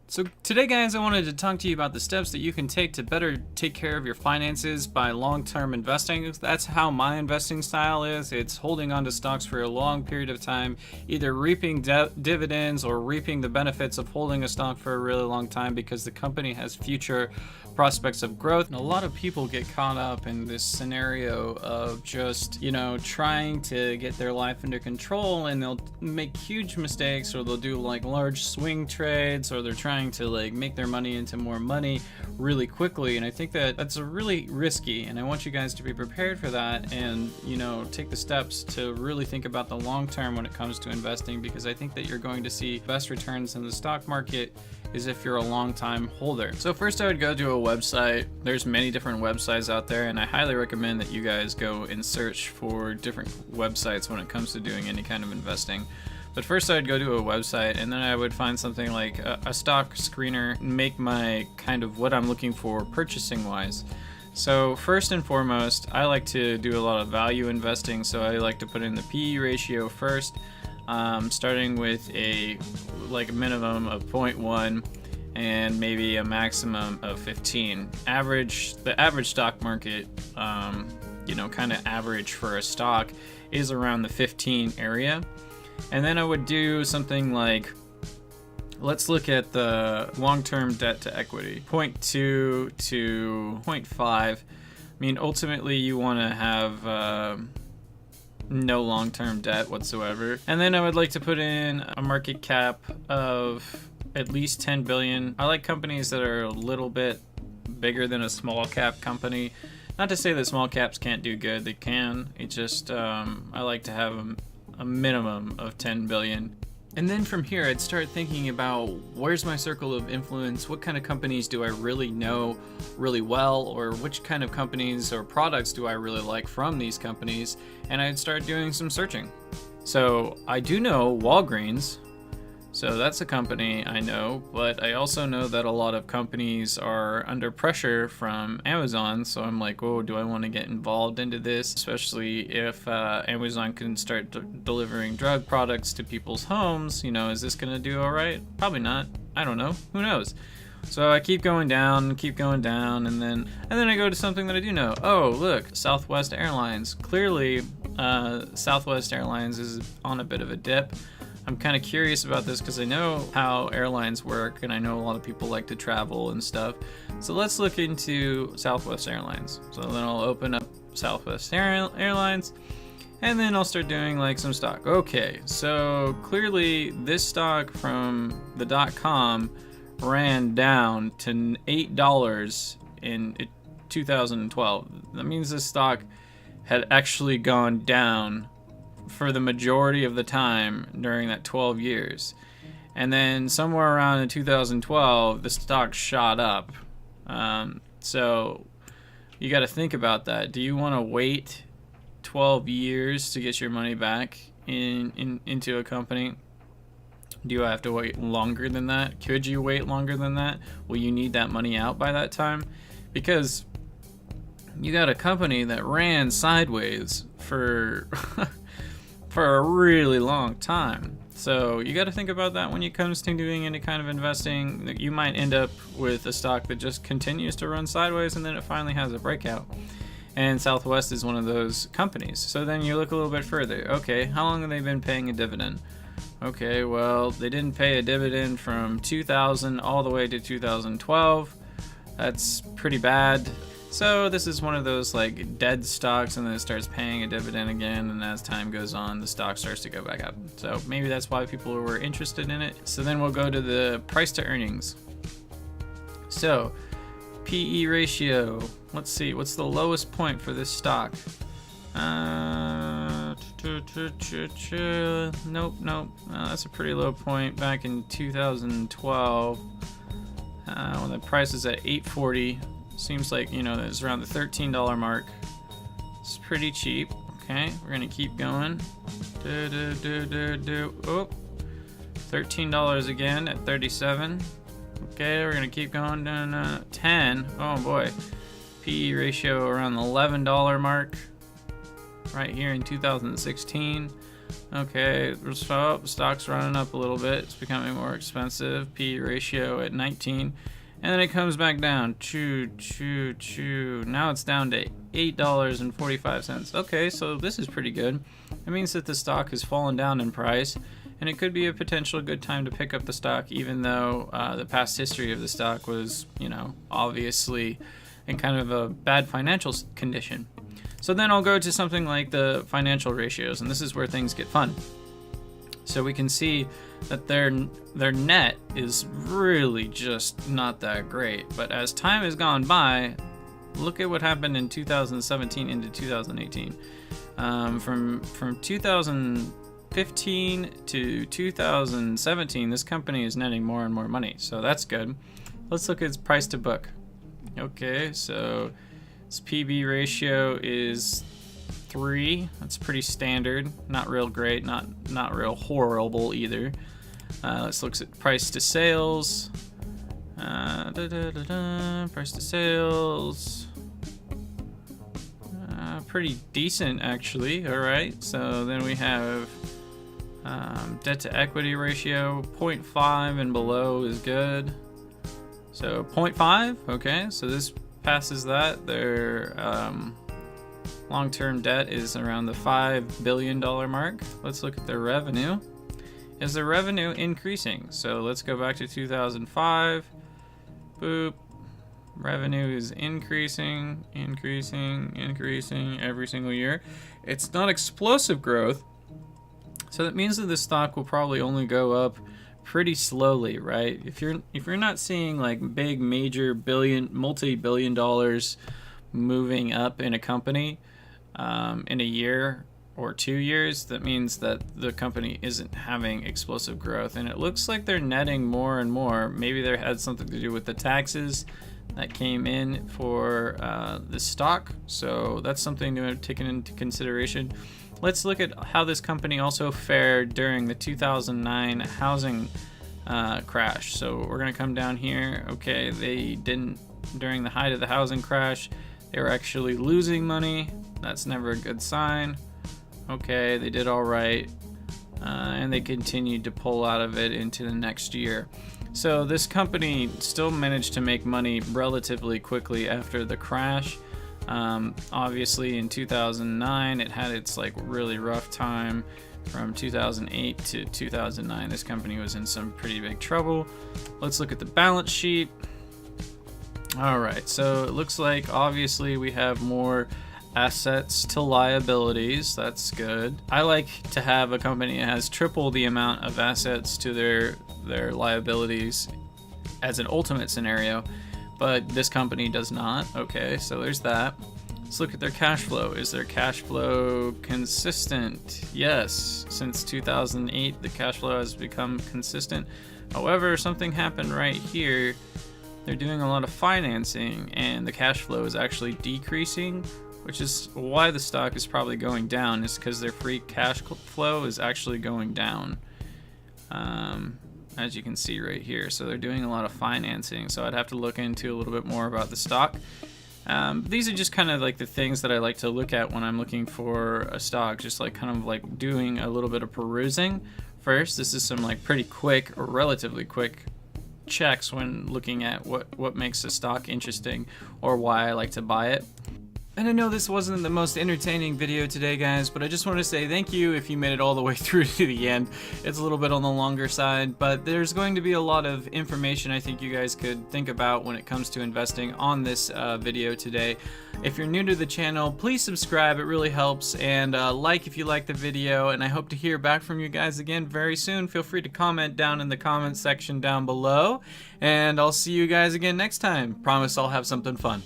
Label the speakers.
Speaker 1: So today, guys, I wanted to talk to you about the steps that you can take to better take care of your finances by long-term investing. That's how my investing style is. It's holding on to stocks for a long period of time, either reaping dividends or reaping the benefits of holding a stock for a really long time because the company has future prospects of growth. And a lot of people get caught up in this scenario of just, trying to get their life under control, and they'll make huge mistakes, or they'll do like large swing trades, or they're trying to like make their money into more money really quickly. And I think that that's really risky, and I want you guys to be prepared for that and, take the steps to really think about the long term when it comes to investing, because I think that you're going to see best returns in the stock market is if you're a long time holder. So first I would go to a website. There's many different websites out there, and I highly recommend that you guys go and search for different websites when it comes to doing any kind of investing. But first I'd go to a website, and then I would find something like a stock screener, and make my kind of what I'm looking for purchasing wise. So first and foremost, I like to do a lot of value investing, so I like to put in the PE ratio first. Starting with a minimum of 0.1 and maybe a maximum of 15. The average stock market, kind of average for a stock is around the 15 area. And then I would do something like, let's look at the long-term debt to equity, 0.2 to 0.5. I mean, ultimately you want to have no long-term debt whatsoever. And then I would like to put in a market cap of at least 10 billion. I like companies that are a little bit bigger than a small cap company. Not to say that small caps can't do good, they can. It's just I like to have a minimum of 10 billion. And then from here, I'd start thinking about, where's my circle of influence? What kind of companies do I really know really well? Or which kind of companies or products do I really like from these companies? And I'd start doing some searching. So I do know Walgreens. So that's a company I know, but I also know that a lot of companies are under pressure from Amazon. So I'm like, oh, do I want to get involved into this? Especially if Amazon can start delivering drug products to people's homes. Is this going to do all right? Probably not. I don't know. Who knows? So I keep going down, and then I go to something that I do know. Oh, look, Southwest Airlines. Clearly, Southwest Airlines is on a bit of a dip. I'm kind of curious about this because I know how airlines work, and I know a lot of people like to travel and stuff. So let's look into Southwest Airlines. So then I'll open up Southwest Airlines, and then I'll start doing like some stock. Okay, so clearly this stock from the .com ran down to $8 in 2012. That means this stock had actually gone down for the majority of the time during that 12 years. And then somewhere around in 2012, the stock shot up. So you got to think about that. Do you want to wait 12 years to get your money back into a company? Do you have to wait longer than that? Could you wait longer than that? Will you need that money out by that time? Because you got a company that ran sideways for for a really long time. So you got to think about that when it comes to doing any kind of investing. You might end up with a stock that just continues to run sideways, and then it finally has a breakout. And Southwest is one of those companies. So then you look a little bit further. Okay, how long have they been paying a dividend? Okay, well, they didn't pay a dividend from 2000 all the way to 2012. That's pretty bad. So this is one of those like dead stocks, and then it starts paying a dividend again, and as time goes on, the stock starts to go back up. So maybe that's why people were interested in it. So then we'll go to the price to earnings. So PE ratio, let's see, what's the lowest point for this stock? Nope. That's a pretty low point back in 2012 when the price is at $8.40. Seems like, it's around the $13 mark. It's pretty cheap. Okay, we're gonna keep going. Oh, $13 again at 37. Okay, we're gonna keep going down 10. Oh boy, PE ratio around the $11 mark. Right here in 2016. Okay, so stock's running up a little bit. It's becoming more expensive. P ratio at 19. And then it comes back down. Choo. Now it's down to $8.45. Okay, so this is pretty good. It means that the stock has fallen down in price, and it could be a potential good time to pick up the stock, even though the past history of the stock was, obviously in kind of a bad financial condition. So then I'll go to something like the financial ratios, and this is where things get fun. So we can see that their net is really just not that great. But as time has gone by, look at what happened in 2017 into 2018. From 2015 to 2017, this company is netting more and more money. So that's good. Let's look at its price to book. Okay, so its PB ratio is 3. That's pretty standard. Not real great, not real horrible either. Let's look at price to sales. Price to sales. Pretty decent actually. All right. So then we have debt to equity ratio 0.5 and below is good. So 0.5. Okay. So this passes that. Their long-term debt is around the $5 billion mark. Let's look at their revenue. Is the revenue increasing? So let's go back to 2005. Boop. Revenue is increasing every single year. It's not explosive growth. So that means that the stock will probably only go up pretty slowly, right? If you're not seeing like big major multi-billion dollars moving up in a company in a year or 2 years, that means that the company isn't having explosive growth. And it looks like they're netting more and more. Maybe there had something to do with the taxes that came in for the stock. So that's something to take into consideration. Let's look at how this company also fared during the 2009 housing crash. So we're going to come down here. Okay, they didn't, during the height of the housing crash, they were actually losing money. That's never a good sign. Okay, they did all right, and they continued to pull out of it into the next year. So this company still managed to make money relatively quickly after the crash. Obviously in 2009, it had its like really rough time. From 2008 to 2009, this company was in some pretty big trouble. Let's look at the balance sheet. All right, so it looks like obviously we have more assets to liabilities. That's good. I like to have a company that has triple the amount of assets to their liabilities as an ultimate scenario, but this company does not. Okay, so there's that. Let's look at their cash flow. Is their cash flow consistent? Yes. Since 2008, the cash flow has become consistent. However, something happened right here. They're doing a lot of financing, and the cash flow is actually decreasing, which is why the stock is probably going down, is because their free cash flow is actually going down, as you can see right here. So they're doing a lot of financing, so I'd have to look into a little bit more about the stock. These are just kind of like the things that I like to look at when I'm looking for a stock, just like kind of like doing a little bit of perusing first. This is some like pretty quick or relatively quick checks when looking at what makes a stock interesting or why I like to buy it. And I know this wasn't the most entertaining video today, guys, but I just want to say thank you if you made it all the way through to the end. It's a little bit on the longer side, but there's going to be a lot of information I think you guys could think about when it comes to investing on this video today. If you're new to the channel, please subscribe. It really helps. And like if you like the video, and I hope to hear back from you guys again very soon. Feel free to comment down in the comment section down below, and I'll see you guys again next time. Promise I'll have something fun.